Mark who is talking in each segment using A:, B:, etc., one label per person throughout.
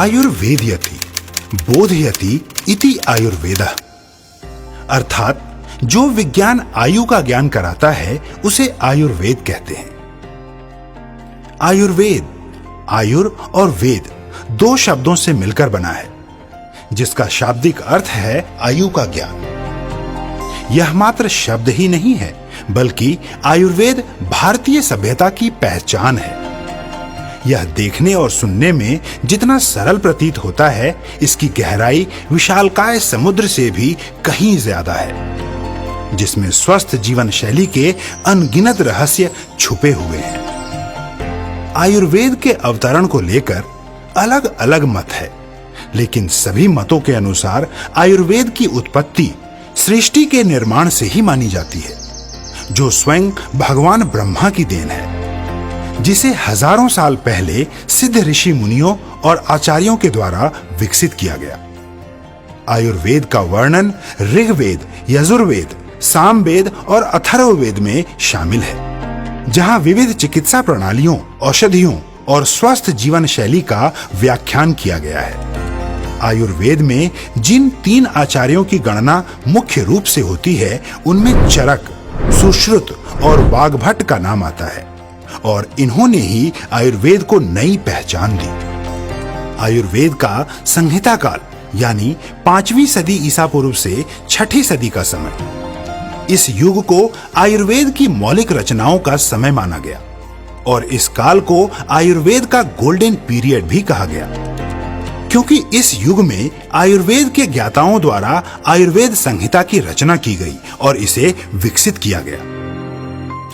A: आयुर्वेदयति बोधयति इति आयुर्वेदः, अर्थात जो विज्ञान आयु का ज्ञान कराता है उसे आयुर्वेद कहते हैं। आयुर्वेद आयुर और वेद दो शब्दों से मिलकर बना है, जिसका शाब्दिक अर्थ है आयु का ज्ञान। यह मात्र शब्द ही नहीं है, बल्कि आयुर्वेद भारतीय सभ्यता की पहचान है। यह देखने और सुनने में जितना सरल प्रतीत होता है, इसकी गहराई विशालकाय समुद्र से भी कहीं ज्यादा है, जिसमें स्वस्थ जीवन शैली के अनगिनत रहस्य छुपे हुए हैं। आयुर्वेद के अवतरण को लेकर अलग अलग मत है, लेकिन सभी मतों के अनुसार आयुर्वेद की उत्पत्ति सृष्टि के निर्माण से ही मानी जाती है, जो स्वयं भगवान ब्रह्मा की देन है, जिसे हजारों साल पहले सिद्ध ऋषि मुनियों और आचार्यों के द्वारा विकसित किया गया। आयुर्वेद का वर्णन ऋग्वेद, यजुर्वेद, सामवेद और अथर्ववेद में शामिल है, जहां विविध चिकित्सा प्रणालियों, औषधियों और स्वस्थ जीवन शैली का व्याख्यान किया गया है। आयुर्वेद में जिन 3 आचार्यों की गणना मुख्य रूप से होती है, उनमें चरक, सुश्रुत और वाग्भट का नाम आता है, और इन्होंने ही आयुर्वेद को नई पहचान दी। आयुर्वेद का संहिता काल यानी 5वीं सदी ईसा पूर्व से 6ठी सदी का समय, इस युग को आयुर्वेद की मौलिक रचनाओं का समय माना गया, और इस काल को आयुर्वेद का गोल्डन पीरियड भी कहा गया, क्योंकि इस युग में आयुर्वेद के ज्ञाताओं द्वारा आयुर्वेद संहिता की रचना की गई और इसे विकसित किया गया।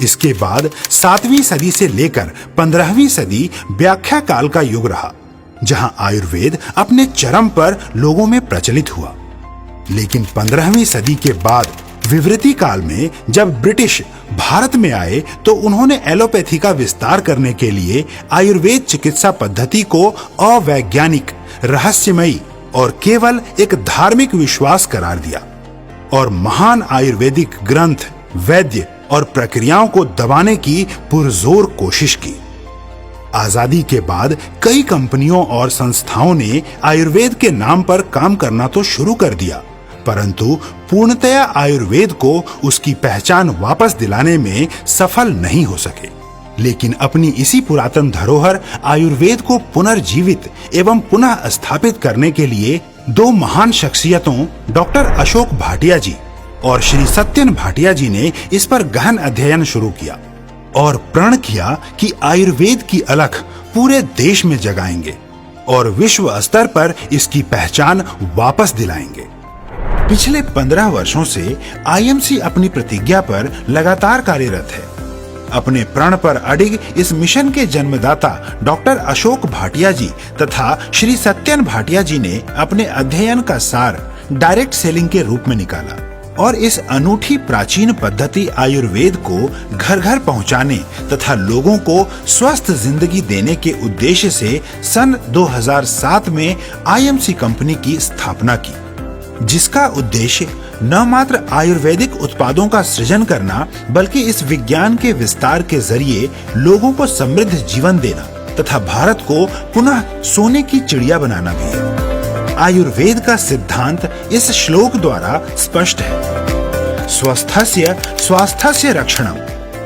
A: इसके बाद 7वीं सदी से लेकर 15वीं सदी व्याख्या काल का युग रहा, जहां आयुर्वेद अपने चरम पर लोगों में प्रचलित हुआ। लेकिन 15वीं सदी के बाद विवृति काल में जब ब्रिटिश भारत में आए, तो उन्होंने एलोपैथी का विस्तार करने के लिए आयुर्वेद चिकित्सा पद्धति को अवैज्ञानिक, रहस्यमयी और केवल एक धार्मिक विश्वास करार दिया, और महान आयुर्वेदिक ग्रंथ, वैद्य और प्रक्रियाओं को दबाने की पुरजोर कोशिश की। आजादी के बाद कई कंपनियों और संस्थाओं ने आयुर्वेद के नाम पर काम करना तो शुरू कर दिया, परंतु पूर्णतया आयुर्वेद को उसकी पहचान वापस दिलाने में सफल नहीं हो सके। लेकिन अपनी इसी पुरातन धरोहर आयुर्वेद को पुनर्जीवित एवं पुनः स्थापित करने के लिए 2 महान शख्सियतों डॉक्टर अशोक भाटिया जी और श्री सत्यन भाटिया जी ने इस पर गहन अध्ययन शुरू किया और प्रण किया कि आयुर्वेद की अलख पूरे देश में जगाएंगे और विश्व स्तर पर इसकी पहचान वापस दिलाएंगे। पिछले 15 वर्षों से आईएमसी अपनी प्रतिज्ञा पर लगातार कार्यरत है। अपने प्रण पर अडिग इस मिशन के जन्मदाता डॉक्टर अशोक भाटिया जी तथा श्री सत्यन भाटिया जी ने अपने अध्ययन का सार डायरेक्ट सेलिंग के रूप में निकाला और इस अनूठी प्राचीन पद्धति आयुर्वेद को घर घर पहुंचाने तथा लोगों को स्वस्थ जिंदगी देने के उद्देश्य से सन 2007 में आईएमसी कंपनी की स्थापना की, जिसका उद्देश्य न मात्र आयुर्वेदिक उत्पादों का सृजन करना, बल्कि इस विज्ञान के विस्तार के जरिए लोगों को समृद्ध जीवन देना तथा भारत को पुनः सोने की चिड़िया बनाना भी है। आयुर्वेद का सिद्धांत इस श्लोक द्वारा स्पष्ट है। स्वस्थस्य स्वास्थ्यस्य रक्षणम,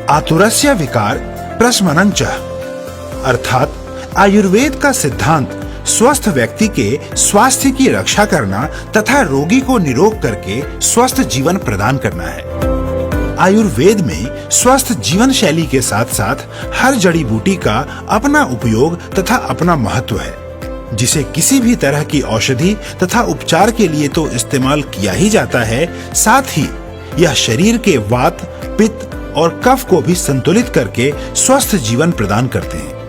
A: आतुरस्य विकार प्रशमनं च। अर्थात आयुर्वेद का सिद्धांत स्वस्थ व्यक्ति के स्वास्थ्य की रक्षा करना तथा रोगी को निरोग करके स्वस्थ जीवन प्रदान करना है। आयुर्वेद में स्वस्थ जीवन शैली के साथ साथ हर जड़ी बूटी का अपना उपयोग तथा अपना महत्व है, जिसे किसी भी तरह की औषधि तथा उपचार के लिए तो इस्तेमाल किया ही जाता है, साथ ही यह शरीर के वात, पित्त और कफ को भी संतुलित करके स्वस्थ जीवन प्रदान करते हैं।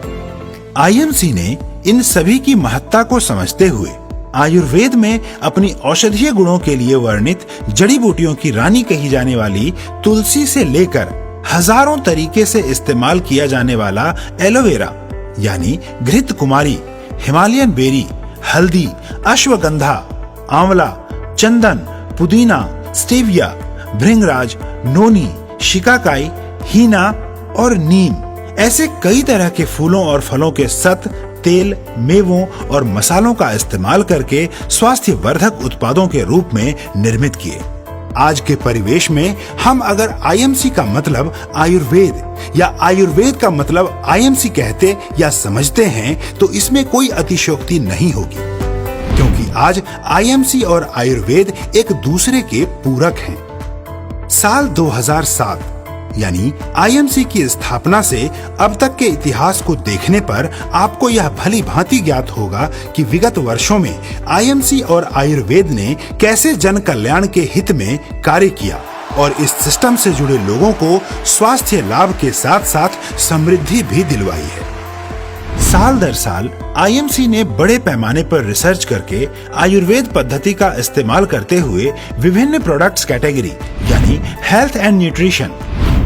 A: आईएमसी ने इन सभी की महत्ता को समझते हुए आयुर्वेद में अपनी औषधीय गुणों के लिए वर्णित जड़ी बूटियों की रानी कही जाने वाली तुलसी से लेकर हजारों तरीके से इस्तेमाल किया जाने वाला एलोवेरा यानी घृत कुमारी, हिमालयन बेरी, हल्दी, अश्वगंधा, आंवला, चंदन, पुदीना, स्टेविया, भृंगराज, नोनी, शिकाकाई, हीना और नीम, ऐसे कई तरह के फूलों और फलों के सत, तेल, मेवों और मसालों का इस्तेमाल करके स्वास्थ्य वर्धक उत्पादों के रूप में निर्मित किए। आज के परिवेश में हम अगर आईएमसी का मतलब आयुर्वेद या आयुर्वेद का मतलब आईएमसी कहते या समझते हैं तो इसमें कोई अतिशयोक्ति नहीं होगी, क्योंकि आज आईएमसी और आयुर्वेद एक दूसरे के पूरक हैं। साल 2007 यानी आईएमसी की स्थापना से अब तक के इतिहास को देखने पर आपको यह भली भांति ज्ञात होगा कि विगत वर्षों में आईएमसी और आयुर्वेद ने कैसे जन कल्याण के हित में कार्य किया और इस सिस्टम से जुड़े लोगों को स्वास्थ्य लाभ के साथ साथ समृद्धि भी दिलवाई है। साल दर साल आईएमसी ने बड़े पैमाने पर रिसर्च करके आयुर्वेद पद्धति का इस्तेमाल करते हुए विभिन्न प्रोडक्ट्स कैटेगरी यानी health and nutrition,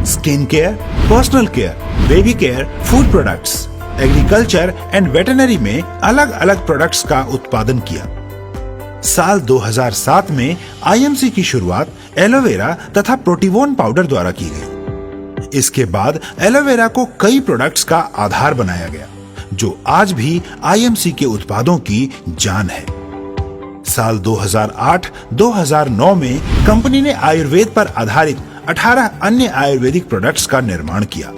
A: skin care, personal care, baby care, food products, agriculture and veterinary में अलग अलग प्रोडक्ट्स का उत्पादन किया। साल 2007 में आईएमसी की शुरुआत एलोवेरा तथा प्रोटीवोन पाउडर द्वारा की गई। इसके बाद एलोवेरा को कई प्रोडक्ट्स का आधार बनाया गया, जो आज भी आईएमसी के उत्पादों की जान है। साल 2008-2009 में कंपनी ने आयुर्वेद पर आधारित 18 अन्य आयुर्वेदिक प्रोडक्ट्स का निर्माण किया।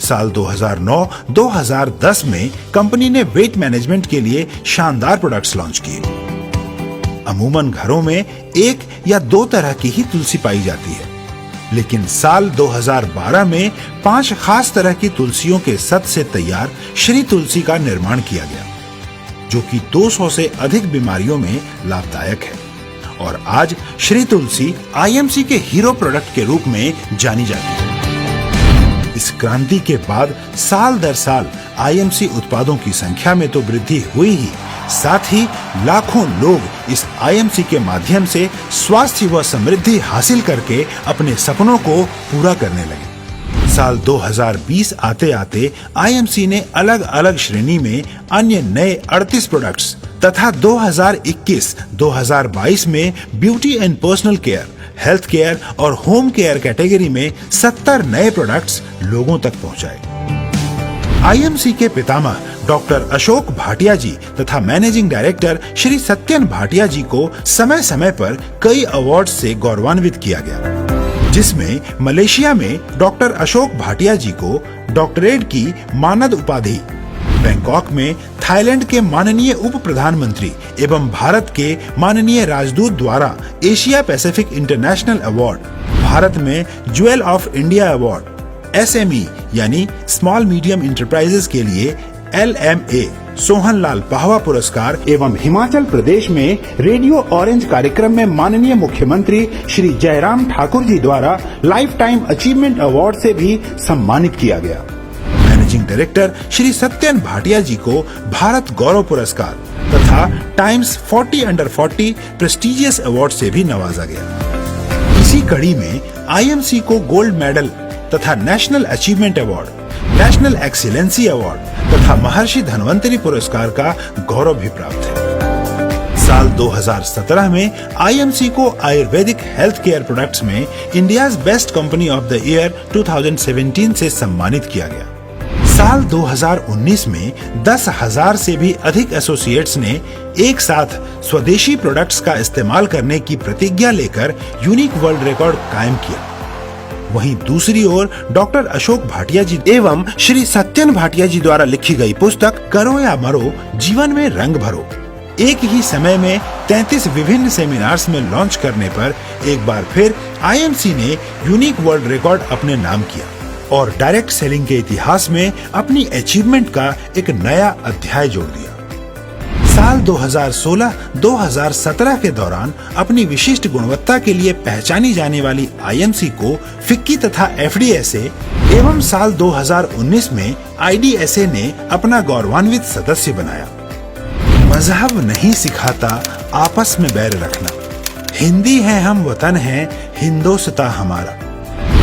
A: साल 2009-2010 में कंपनी ने वेट मैनेजमेंट के लिए शानदार प्रोडक्ट्स लॉन्च किए। अमूमन घरों में एक या दो तरह की ही तुलसी पाई जाती है, लेकिन साल 2012 में 5 खास तरह की तुलसियों के सत से तैयार श्री तुलसी का निर्माण किया गया, जो कि 200 से अधिक बीमारियों में लाभदायक है और आज श्री तुलसी आईएमसी के हीरो प्रोडक्ट के रूप में जानी जाती है। इस क्रांति के बाद साल दर साल आईएमसी उत्पादों की संख्या में तो वृद्धि हुई ही, साथ ही लाखों लोग इस आईएमसी के माध्यम से स्वास्थ्य व समृद्धि हासिल करके अपने सपनों को पूरा करने लगे। साल 2020 आते आते आईएमसी ने अलग अलग श्रेणी में अन्य नए 38 प्रोडक्ट्स तथा 2021-2022 में beauty and personal care, health care और होम केयर कैटेगरी में 70 नए प्रोडक्ट्स लोगों तक पहुंचाए। आईएमसी के पितामह डॉक्टर अशोक भाटिया जी तथा मैनेजिंग डायरेक्टर श्री सत्यन भाटिया जी को समय समय पर कई अवार्ड से गौरवान्वित किया गया, जिसमें मलेशिया में डॉक्टर अशोक भाटिया जी को डॉक्टरेट की मानद उपाधि, बैंकॉक में थाईलैंड के माननीय उप प्रधानमंत्री एवं भारत के माननीय राजदूत द्वारा Asia Pacific international award, Bharat में jewel of India award, SME यानी स्मॉल मीडियम इंटरप्राइजेस के लिए LMA सोहनलाल पाहवा पुरस्कार एवं हिमाचल प्रदेश में रेडियो ऑरेंज कार्यक्रम में माननीय मुख्यमंत्री श्री जयराम ठाकुर जी द्वारा लाइफ टाइम अचीवमेंट अवार्ड से भी सम्मानित किया गया। मैनेजिंग डायरेक्टर श्री सत्यन भाटिया जी को भारत गौरव पुरस्कार तथा टाइम्स 40 अंडर 40 प्रेस्टिजियस अवार्ड से भी नवाजा गया। इसी कड़ी में आईएमसी को गोल्ड मेडल तथा national achievement award, national excellency award तथा महर्षि धन्वंतरी पुरस्कार का गौरव भी प्राप्त है। साल 2017 में आईएमसी को आयुर्वेदिक हेल्थ केयर प्रोडक्ट्स में India's best company of the year 2017 से सम्मानित किया गया। साल 2019 में 10,000 से भी अधिक एसोसिएट्स ने एक साथ स्वदेशी प्रोडक्ट्स का इस्तेमाल करने की प्रतिज्ञा लेकर यूनिक वर्ल्ड रिकॉर्ड कायम किया। वहीं दूसरी ओर डॉक्टर अशोक भाटिया जी एवं श्री सत्यन भाटिया जी द्वारा लिखी गई पुस्तक करो या मरो, जीवन में रंग भरो एक ही समय में 33 विभिन्न सेमिनार्स में लॉन्च करने पर एक बार फिर आईएमसी ने यूनिक वर्ल्ड रिकॉर्ड अपने नाम किया और डायरेक्ट सेलिंग के इतिहास में अपनी अचीवमेंट का एक नया अध्याय जोड़ दिया। साल 2016-2017 के दौरान अपनी विशिष्ट गुणवत्ता के लिए पहचानी जाने वाली आईएमसी को फिक्की तथा एफडीएसए एवं साल 2019 में आईडीएसए ने अपना गौरवान्वित सदस्य बनाया। मजहब नहीं सिखाता आपस में बैर रखना, हिंदी है हम वतन है हिंदोस्तां हमारा।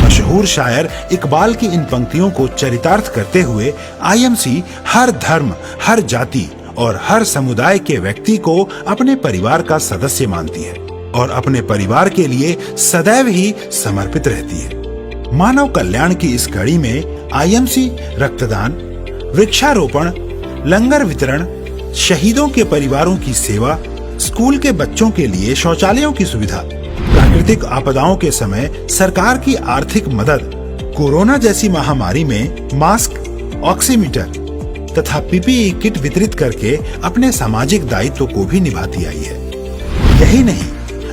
A: मशहूर शायर इकबाल की इन पंक्तियों को चरितार्थ करते हुए आईएमसी हर धर्म, हर जाति और हर समुदाय के व्यक्ति को अपने परिवार का सदस्य मानती है और अपने परिवार के लिए सदैव ही समर्पित रहती है। मानव कल्याण की इस कड़ी में आईएमसी रक्तदान, वृक्षारोपण, लंगर वितरण, शहीदों के परिवारों की सेवा, स्कूल के बच्चों के लिए शौचालयों की सुविधा, प्राकृतिक आपदाओं के समय सरकार की आर्थिक मदद, कोरोना जैसी महामारी में मास्क, ऑक्सीमीटर तथा पीपीई किट वितरित करके अपने सामाजिक दायित्व को भी निभाती आई है। यही नहीं,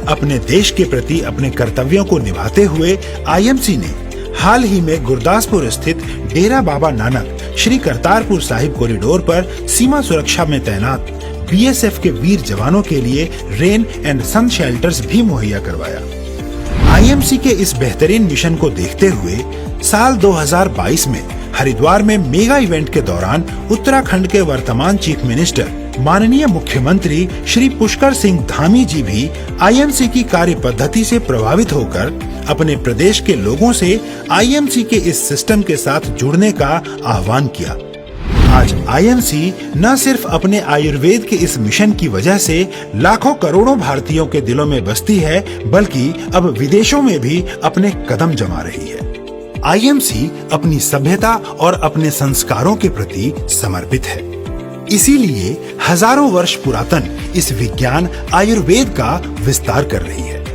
A: अपने देश के प्रति अपने कर्तव्यों को निभाते हुए आईएमसी ने हाल ही में गुरदासपुर स्थित डेरा बाबा नानक श्री करतारपुर साहिब कॉरिडोर पर सीमा सुरक्षा में तैनात बीएसएफ के वीर जवानों के लिए रेन एंड सन शेल्टर्स भी मुहैया करवाया। आईएमसी के इस बेहतरीन मिशन को देखते हुए साल 2022 में हरिद्वार में मेगा इवेंट के दौरान उत्तराखंड के वर्तमान चीफ मिनिस्टर माननीय मुख्यमंत्री श्री पुष्कर सिंह धामी जी भी आईएमसी की कार्य पद्धति से प्रभावित होकर अपने प्रदेश के लोगों से आईएमसी के इस सिस्टम के साथ जुड़ने का आह्वान किया। आज आईएमसी न सिर्फ अपने आयुर्वेद के इस मिशन की वजह से लाखों करोड़ों भारतीयों के दिलों में बसती है, बल्कि अब विदेशों में भी अपने कदम जमा रही है। आईएमसी अपनी सभ्यता और अपने संस्कारों के प्रति समर्पित है। इसीलिए हजारों वर्ष पुरातन इस विज्ञान आयुर्वेद का विस्तार कर रही है।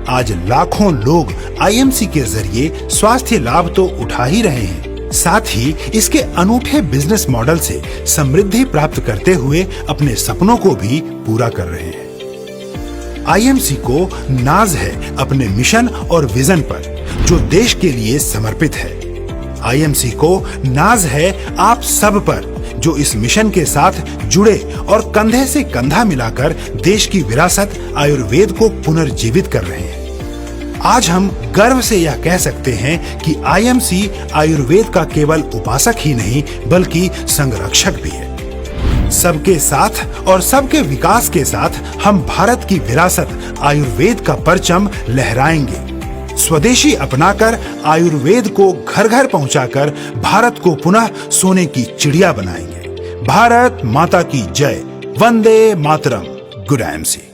A: आज लाखों लोग आईएमसी के जरिए स्वास्थ्य लाभ तो उठा ही रहे हैं, साथ ही इसके अनूठे बिजनेस मॉडल से समृद्धि प्राप्त करते हुए अपने सपनों को भी पूरा कर रहे हैं। आईएमसी को नाज है अपने मिशन और विजन पर, जो देश के लिए समर्पित है। आईएमसी को नाज है आप सब पर, जो इस मिशन के साथ जुड़े और कंधे से कंधा मिलाकर देश की विरासत आयुर्वेद को पुनर्जीवित कर रहे हैं। आज हम गर्व से यह कह सकते हैं कि आईएमसी आयुर्वेद का केवल उपासक ही नहीं, बल्कि संरक्षक भी है। सबके साथ और सबके विकास के साथ हम भारत की विरासत आयुर्वेद का परचम लहराएंगे। स्वदेशी अपनाकर आयुर्वेद को घर घर पहुंचाकर भारत को पुनः सोने की चिड़िया बनाएंगे। भारत माता की जय। वंदे मातरम। Good IMC.